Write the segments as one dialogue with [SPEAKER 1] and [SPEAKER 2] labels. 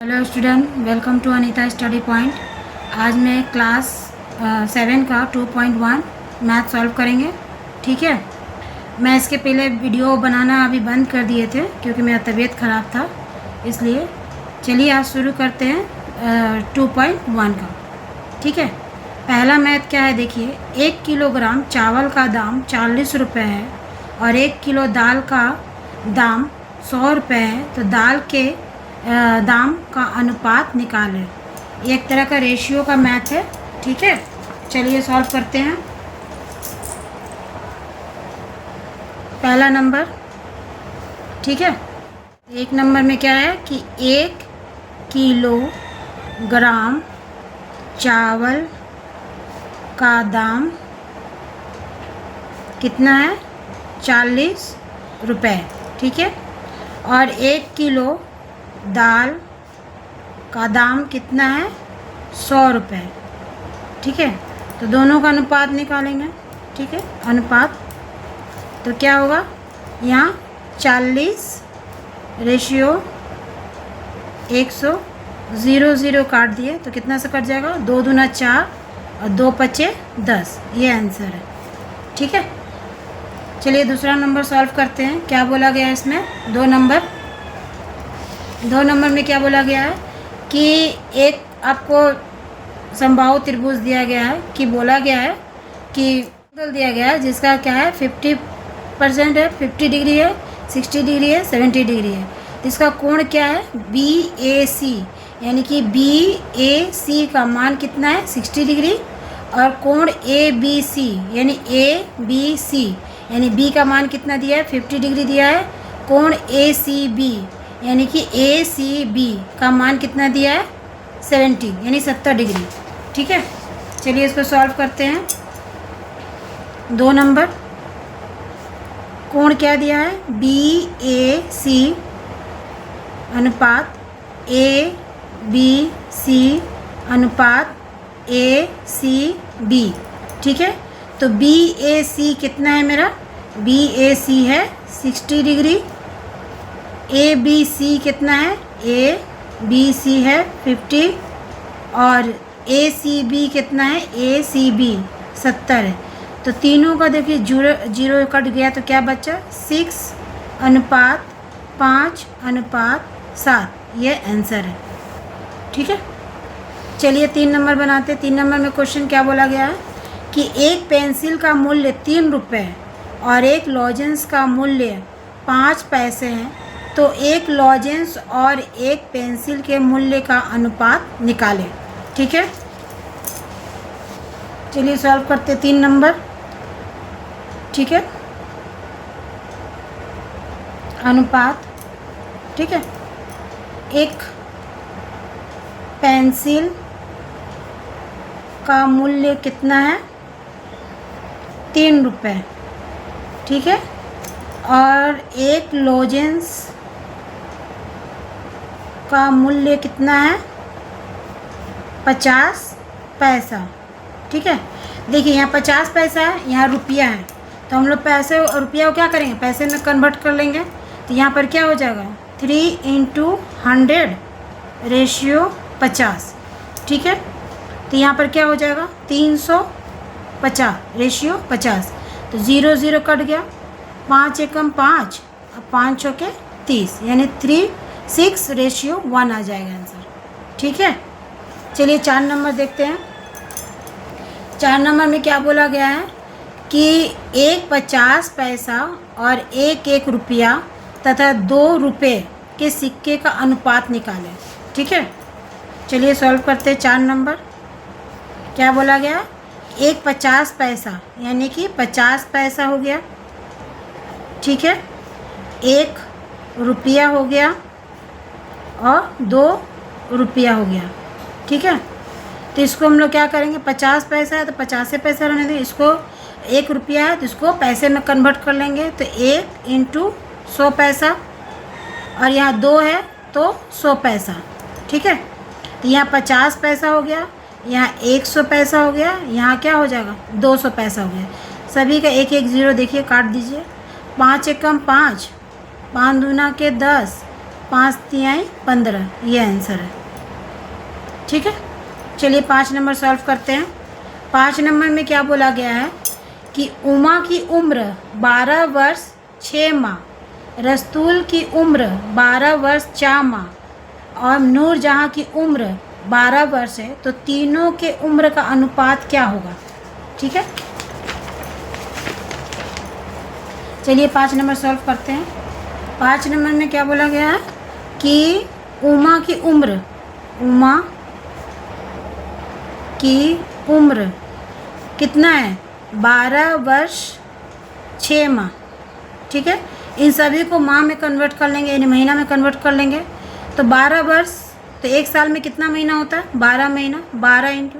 [SPEAKER 1] Hello student, welcome to Anita study point. आज मैं class 7 का 2.1 मैथ सॉल्व करेंगे। ठीक है, मैं इसके पहले वीडियो बनाना अभी बंद कर दिए थे क्योंकि मेरा तबीयत ख़राब था, इसलिए चलिए आज शुरू करते हैं 2.1 का। ठीक है, पहला मैथ क्या है देखिए। 1 किलोग्राम चावल का दाम 40 रुपये है और 1 किलो दाल का दाम 100 रुपये है, तो दाल के दाम का अनुपात निकालें। ये एक तरह का रेशियो का मैथ है। ठीक है, चलिए सॉल्व करते हैं। पहला नंबर, ठीक है, एक नंबर में क्या है कि 1 किलोग्राम चावल का दाम कितना है, 40 रुपये। ठीक है, और 1 किलो दाल का दाम कितना है, 100 रुपये। ठीक है, तो दोनों का अनुपात निकालेंगे। ठीक है, अनुपात तो क्या होगा, यहाँ 40 रेशियो 100, 0 काट दिए तो कितना से कट जाएगा, 2 दूना 4 और 2 पचे 10। ये आंसर है। ठीक है, चलिए दूसरा नंबर सॉल्व करते हैं। क्या बोला गया है इसमें, दो नंबर में क्या बोला गया है कि एक आपको समबाहु त्रिभुज दिया गया है, कि बोला गया है कि एंगल दिया गया है जिसका क्या है 50% है, 50 डिग्री है, 60 डिग्री है, 70 डिग्री है। इसका कोण क्या है, BAC, यानी कि BAC का मान कितना है, 60 डिग्री। और कोण ABC यानी ABC यानी B का मान कितना दिया है, 50 डिग्री दिया है। कोण ACB यानी कि ACB का मान कितना दिया है, 70 यानी 70 डिग्री। ठीक है, चलिए इसको सॉल्व करते हैं। 2 नंबर, कोण क्या दिया है, BAC अनुपात ABC अनुपात ACB। ठीक है, तो BAC कितना है मेरा, BAC है 60 डिग्री। ABC कितना है, ABC है 50 और ACB कितना है, ACB 70 है। तो तीनों का देखिए 0 कट गया तो क्या बचा, 6:5:7, ये आंसर है। ठीक है, चलिए 3 नंबर बनाते हैं। 3 नंबर में क्वेश्चन क्या बोला गया है कि एक पेंसिल का मूल्य 3 रुपये और एक लॉजेंस का मूल्य 5 पैसे हैं, तो एक लॉजेंस और एक पेंसिल के मूल्य का अनुपात निकालें। ठीक है, चलिए सॉल्व करते 3 नंबर। ठीक है, अनुपात, ठीक है, एक पेंसिल का मूल्य कितना है, 3 रुपये। ठीक है, और एक लॉजेंस का मूल्य कितना है, 50 पैसा। ठीक है, देखिए यहाँ 50 पैसा है, यहाँ रुपया है, तो हम लोग पैसे और रुपया को क्या करेंगे, पैसे में कन्वर्ट कर लेंगे। तो यहाँ पर क्या हो जाएगा, 3 × 100 रेशियो 50। ठीक है, तो यहाँ पर क्या हो जाएगा, 350 रेशियो 50। तो 0 कट गया, 5 एकम 5 और 5 चौके 30 यानी 6:1 आ जाएगा आंसर। ठीक है, चलिए 4 नंबर देखते हैं। 4 नंबर में क्या बोला गया है कि एक 50 पैसा और एक रुपया तथा 2 रुपये के सिक्के का अनुपात निकालें। ठीक है, चलिए सॉल्व करते हैं। 4 नंबर क्या बोला गया, एक 50 पैसा यानी कि 50 पैसा हो गया। ठीक है, 1 रुपया हो गया और 2 रुपया हो गया। ठीक है, तो इसको हम लोग क्या करेंगे, 50 पैसा है तो 50 पैसा रहने दें, इसको 1 रुपया है तो इसको पैसे में कन्वर्ट कर लेंगे। तो 1 × 100 पैसा और यहाँ 2 है तो 100 पैसा। ठीक है, तो यहाँ 50 पैसा हो गया, यहाँ 100 पैसा हो गया, यहाँ क्या हो जाएगा, 200 पैसा हो गया। सभी का 1 0 देखिए काट दीजिए। 5 एकम 5, 5 दूना के 10, 5 तिहाई 15, ये आंसर है। ठीक है, चलिए 5 नंबर सॉल्व करते हैं। 5 नंबर में क्या बोला गया है कि उमा की उम्र 12 वर्ष 6 माह, रस्तूल की उम्र 12 वर्ष 4 माह और नूरजहाँ की उम्र 12 वर्ष है, तो तीनों के उम्र का अनुपात क्या होगा। ठीक है, चलिए 5 नंबर सॉल्व करते हैं। 5 नंबर में क्या बोला गया है कि उमा की उम्र कितना है, 12 वर्ष 6 माह। ठीक है, इन सभी को माह में कन्वर्ट कर लेंगे, यानी महीना में कन्वर्ट कर लेंगे। तो 12 वर्ष, तो एक साल में कितना महीना होता है, 12 महीना, 12 इंटू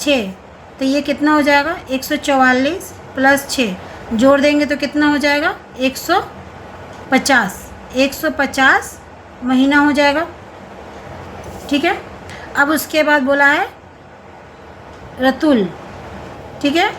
[SPEAKER 1] 6, तो ये कितना हो जाएगा 144 प्लस 6 जोड़ देंगे तो कितना हो जाएगा 150 महीना हो जाएगा। ठीक है, अब उसके बाद बोला है रतुल। ठीक है,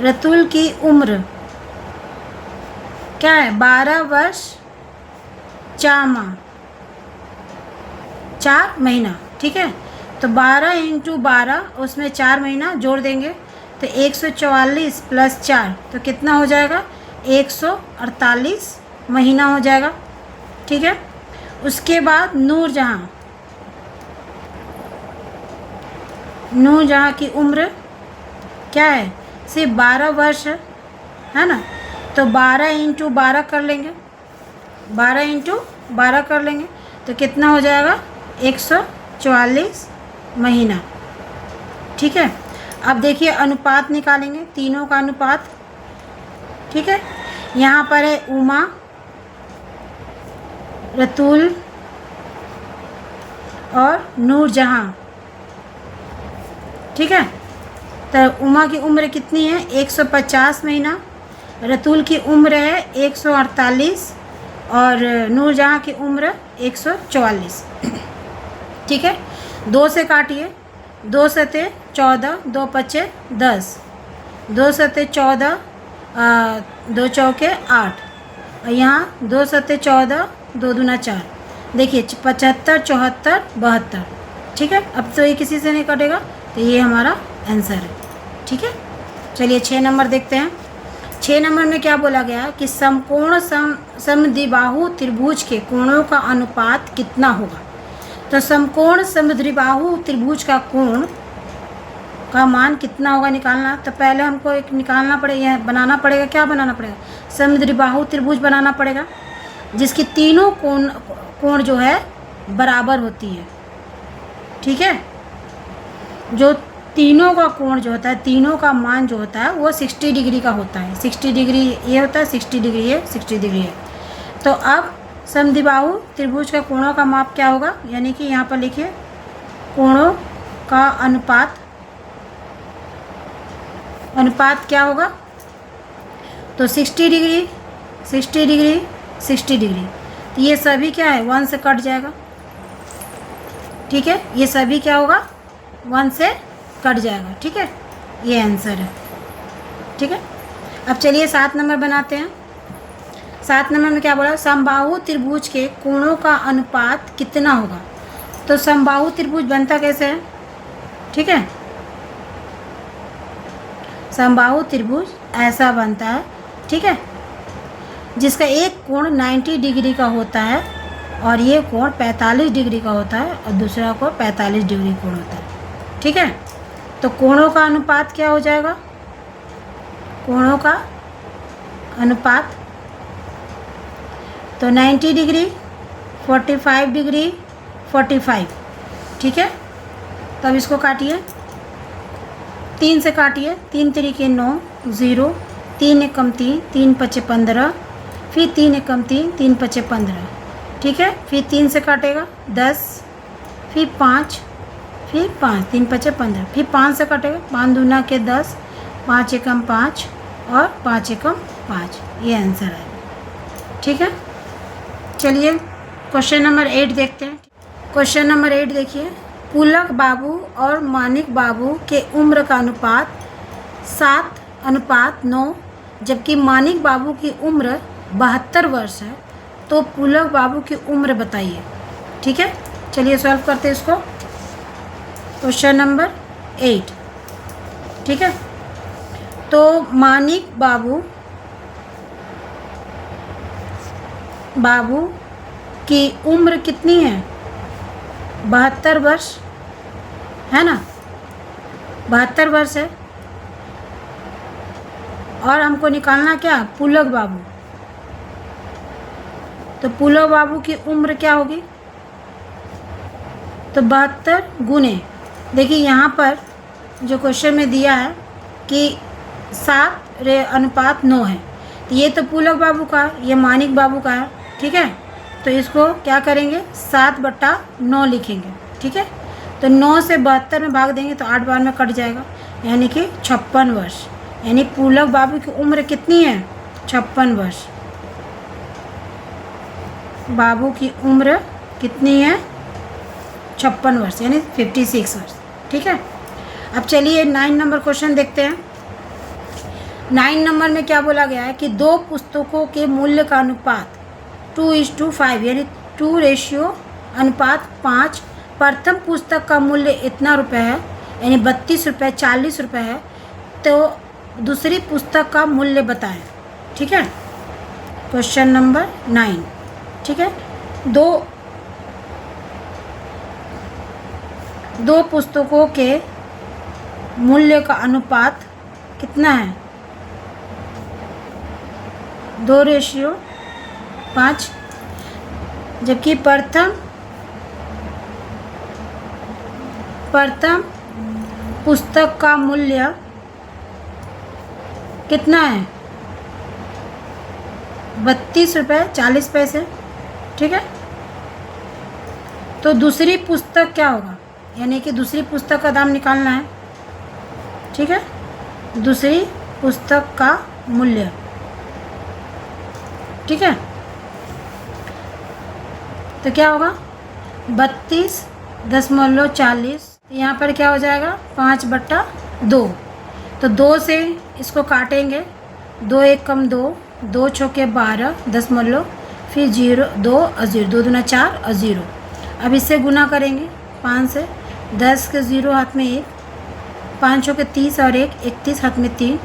[SPEAKER 1] रतुल की उम्र क्या है, 12 वर्ष 4 माह 4 महीना। ठीक है, तो 12 इंटू 12, उसमें 4 महीना जोड़ देंगे तो 144 प्लस 4 तो कितना हो जाएगा 148 महीना हो जाएगा। ठीक है, उसके बाद नूरजहाँ की उम्र क्या है, सिर्फ 12 वर्ष है ना, तो 12 इंटू 12 कर लेंगे, 12 इंटू 12 कर लेंगे तो कितना हो जाएगा 144 महीना। ठीक है, अब देखिए अनुपात निकालेंगे, तीनों का अनुपात। ठीक है, यहाँ पर है उमा, रतुल और नूरजहाँ। ठीक है, तो उमा की उम्र कितनी है 150 महीना, रतुल की उम्र है 148 और नूरजहाँ की उम्र 144। ठीक है, 2 से काटिए, 2 सते 14, 2 पचे 10, 2 सते 14, 2 चौके 8 और यहाँ 2 सते 14, 2 दूना 4। देखिए 75, 74, 72। ठीक है, अब तो ये किसी से नहीं कटेगा, तो ये हमारा आंसर है। ठीक है, चलिए 6 नंबर देखते हैं। 6 नंबर में क्या बोला गया कि समकोण समद्विबाहु त्रिभुज के कोणों का अनुपात कितना होगा। तो समकोण समद्विबाहु त्रिभुज का कोण का मान कितना होगा निकालना, तो पहले हमको एक निकालना पड़ेगा, बनाना पड़ेगा। क्या बनाना पड़ेगा, समद्विबाहु त्रिभुज बनाना पड़ेगा जिसकी तीनों कोण जो है बराबर होती है। ठीक है, जो तीनों का कोण जो होता है, तीनों का मान जो होता है वो 60 डिग्री का होता है। 60 डिग्री ये होता है, 60 डिग्री ये, 60 डिग्री है। तो अब समद्विबाहु त्रिभुज का कोणों का माप क्या होगा, यानी कि यहाँ पर लिखिए कोणों का अनुपात क्या होगा, तो 60 डिग्री 60 डिग्री 60 डिग्री, तो ये सभी क्या है 1 से कट जाएगा। ठीक है, ये सभी क्या होगा 1 से कट जाएगा। ठीक है, ये आंसर है। ठीक है, अब चलिए 7 नंबर बनाते हैं। 7 नंबर में क्या बोला, समबाहु त्रिभुज के कोणों का अनुपात कितना होगा। तो समबाहु त्रिभुज बनता कैसे है। ठीक है, समबाहु त्रिभुज ऐसा बनता है। ठीक है, जिसका एक कोण 90 डिग्री का होता है और ये कोण 45 डिग्री का होता है और दूसरा कोण 45 डिग्री कोण होता है। ठीक है, तो कोणों का अनुपात क्या हो जाएगा, कोणों का अनुपात तो 90 डिग्री 45 डिग्री 45। ठीक है, तब इसको काटिए, 3 से काटिए, 3 तरीके 9, 0, 3 एकम 3, 3 पचे 15, फिर 3 एकम 3, 3 पचे 15। ठीक है, फिर 3 से काटेगा 10, फिर 5, फिर 5, 3 पचे 15, फिर 5 से काटेगा, 5 दूना के 10, 5 एकम 5 और 5 एकम 5, ये आंसर है। ठीक है, चलिए क्वेश्चन नंबर 8 देखते हैं। क्वेश्चन नंबर 8 देखिए, पुलक बाबू और मानिक बाबू के उम्र का अनुपात 7:9, जबकि मानिक बाबू की उम्र 72 वर्ष है, तो पुलक बाबू की उम्र बताइए। ठीक है, चलिए सॉल्व करते हैं इसको। Question number 8। ठीक है, तो मानिक बाबू की उम्र कितनी है? 72 वर्ष है ना, 72 वर्ष है। और हमको निकालना क्या? पुलक बाबू। तो पुलक बाबू की उम्र क्या होगी? तो 72 गुने, देखिए यहाँ पर जो क्वेश्चन में दिया है कि 7:9 है, तो ये तो पुलक बाबू का है, ये मानिक बाबू का है। ठीक है, तो इसको क्या करेंगे? 7/9 लिखेंगे। ठीक है, तो 9 से 72 में भाग देंगे तो 8 बार में कट जाएगा, यानी कि 56 वर्ष। यानी पुलक बाबू की उम्र कितनी है? 56 वर्ष। बाबू की उम्र कितनी है? 56 वर्ष, यानी 56 वर्ष। ठीक है, अब चलिए 9 नंबर क्वेश्चन देखते हैं। 9 नंबर में क्या बोला गया है कि 2 पुस्तकों के मूल्य का अनुपात 2:5 यानी 2:5। प्रथम पुस्तक का मूल्य इतना रुपये है, यानी 32 रुपये 40 रुपये है, तो दूसरी पुस्तक का मूल्य बताएं। ठीक है, क्वेश्चन नंबर 9। ठीक है, दो पुस्तकों के मूल्य का अनुपात कितना है? 2:5, जबकि प्रथम पुस्तक का मूल्य कितना है? 32 रुपये 40 पैसे। ठीक है, तो दूसरी पुस्तक क्या होगा? यानी कि दूसरी पुस्तक का दाम निकालना है। ठीक है, दूसरी पुस्तक का मूल्य। ठीक है, तो क्या होगा? 32.40। यहाँ पर क्या हो जाएगा? 5/2। तो 2 से इसको काटेंगे, 2 1 कम 2, 2 छक्के 12 दशमलव, फिर 0 2 और 0, 2 दूना 4 और 0। अब इससे गुना करेंगे 5 से, 10 के 0 हाथ में 1, 5 छक्के 30 और 1 31 हाथ में 3,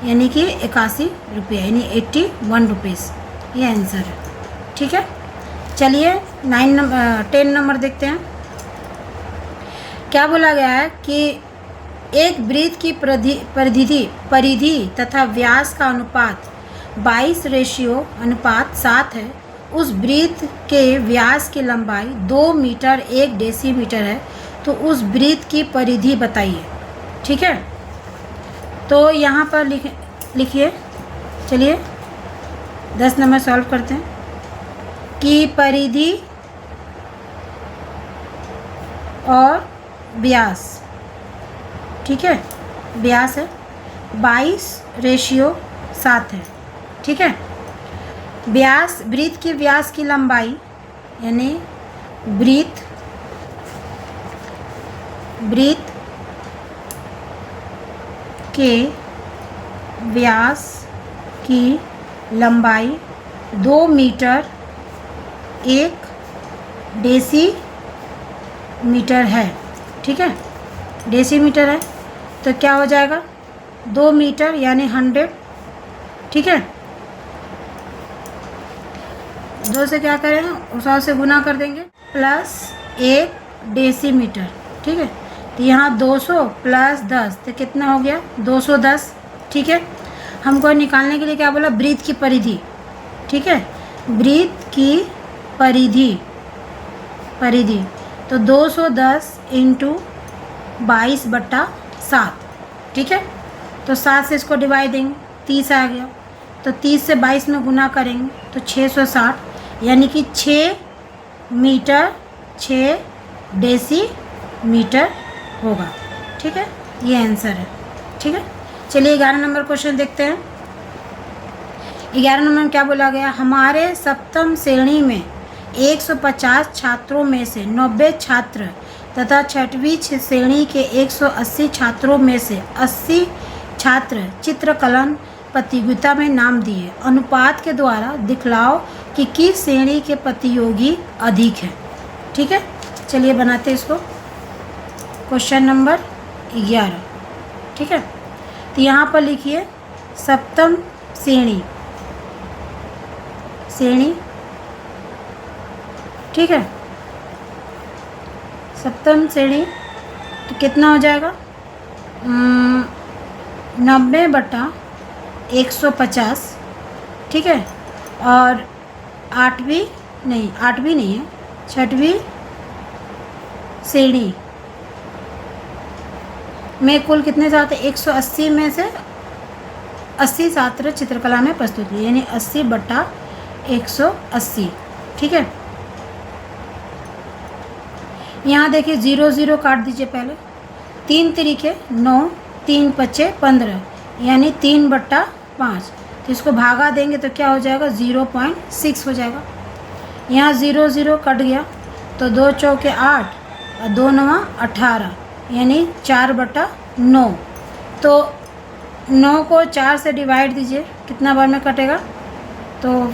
[SPEAKER 1] यानी कि 81 रुपये, यानी 81 रुपीज़। ये आंसर है। ठीक है, चलिए 10 नंबर देखते हैं। क्या बोला गया है कि एक वृत्त की परिधि तथा व्यास का अनुपात 22:7 है। उस वृत्त के व्यास की लंबाई 2 मीटर 1 डेसीमीटर है, तो उस वृत्त की परिधि बताइए। ठीक है, तो यहाँ पर लिखिए। चलिए 10 नंबर सॉल्व करते हैं कि परिधि और व्यास, ठीक है, व्यास है 22:7 है। ठीक है, व्यास, वृत्त के व्यास की लंबाई, यानी वृत्त के व्यास की लंबाई 2 मीटर 1 डेसीमीटर है। ठीक है, डेसीमीटर है, तो क्या हो जाएगा? 2 मीटर यानी 100। ठीक है, 2 से क्या करें? 100 से गुना कर देंगे, प्लस 1 डेसीमीटर। ठीक है, तो यहाँ 200 प्लस 10 तो कितना हो गया? 210। ठीक है, हमको निकालने के लिए क्या बोला? वृत्त की परिधि। ठीक है, वृत्त की परिधि तो 210 × 22/7। ठीक है, तो 7 से इसको डिवाइड देंगे, 30 आ गया, तो 30 से 22 में गुना करेंगे तो 660, यानी कि 6 मीटर 6 डेसीमीटर होगा। ठीक है, ये आंसर है। ठीक है, चलिए 11 नंबर क्वेश्चन देखते हैं। 11 नंबर में क्या बोला गया? हमारे सप्तम श्रेणी में 150 छात्रों में से 90 छात्र तथा छठवीं श्रेणी के 180 छात्रों में से 80 छात्र चित्रकला प्रतियोगिता में नाम दिए। अनुपात के द्वारा दिखलाओ कि किस श्रेणी के प्रतियोगी अधिक है। ठीक है, चलिए बनाते हैं इसको। Question number 11। ठीक है, तो यहाँ पर लिखिए सप्तम श्रेणी। ठीक है, सप्तम श्रेणी तो कितना हो जाएगा 90/150। ठीक है, और आठवीं नहीं है, छठवीं श्रेणी में कुल कितने छात्र 180 में से 80 छात्र चित्रकला में प्रस्तुत हुए, यानी 80/180। ठीक है, यहाँ देखिए 0 0 काट दीजिए पहले। 3 तरीके 9, 3 5 15, यानी 3/5। तो इसको भागा देंगे तो क्या हो जाएगा 0.6 हो जाएगा। यहाँ 0 0 कट गया तो 2 चौके 8 और 2 9 18, यानी 4/9। तो 9 को 4 से डिवाइड दीजिए, कितना बार में कटेगा, तो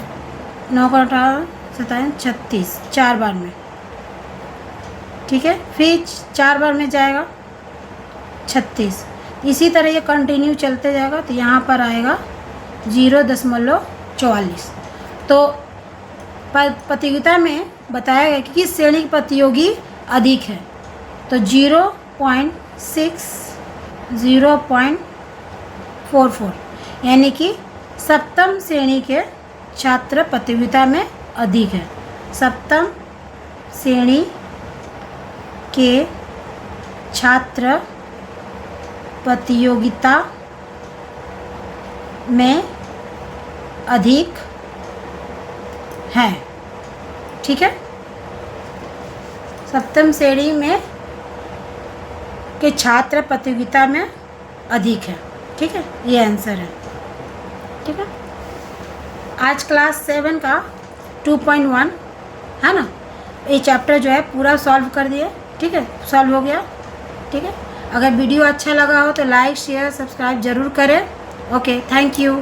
[SPEAKER 1] 9 का 18 27 36, 4 बार में। ठीक है, फिर 4 बार में जाएगा 36। इसी तरह ये कंटिन्यू चलते जाएगा तो यहाँ पर आएगा 0.44। तो प्रतियोगिता में बताया गया कि किस श्रेणी की प्रतियोगी अधिक है, तो 0.6 0.44, यानी कि सप्तम श्रेणी के छात्र प्रतियोगिता में अधिक है। सप्तम श्रेणी के छात्र प्रतियोगिता में अधिक हैं। ठीक है, सप्तम श्रेणी में के छात्र प्रतियोगिता में अधिक है। ठीक है, ये आंसर है। ठीक है, आज क्लास 7 का 2.1 है ना, ये चैप्टर जो है पूरा सॉल्व कर दिए। ठीक है, सॉल्व हो गया। ठीक है, अगर वीडियो अच्छा लगा हो तो लाइक शेयर सब्सक्राइब ज़रूर करें। Okay, thank you.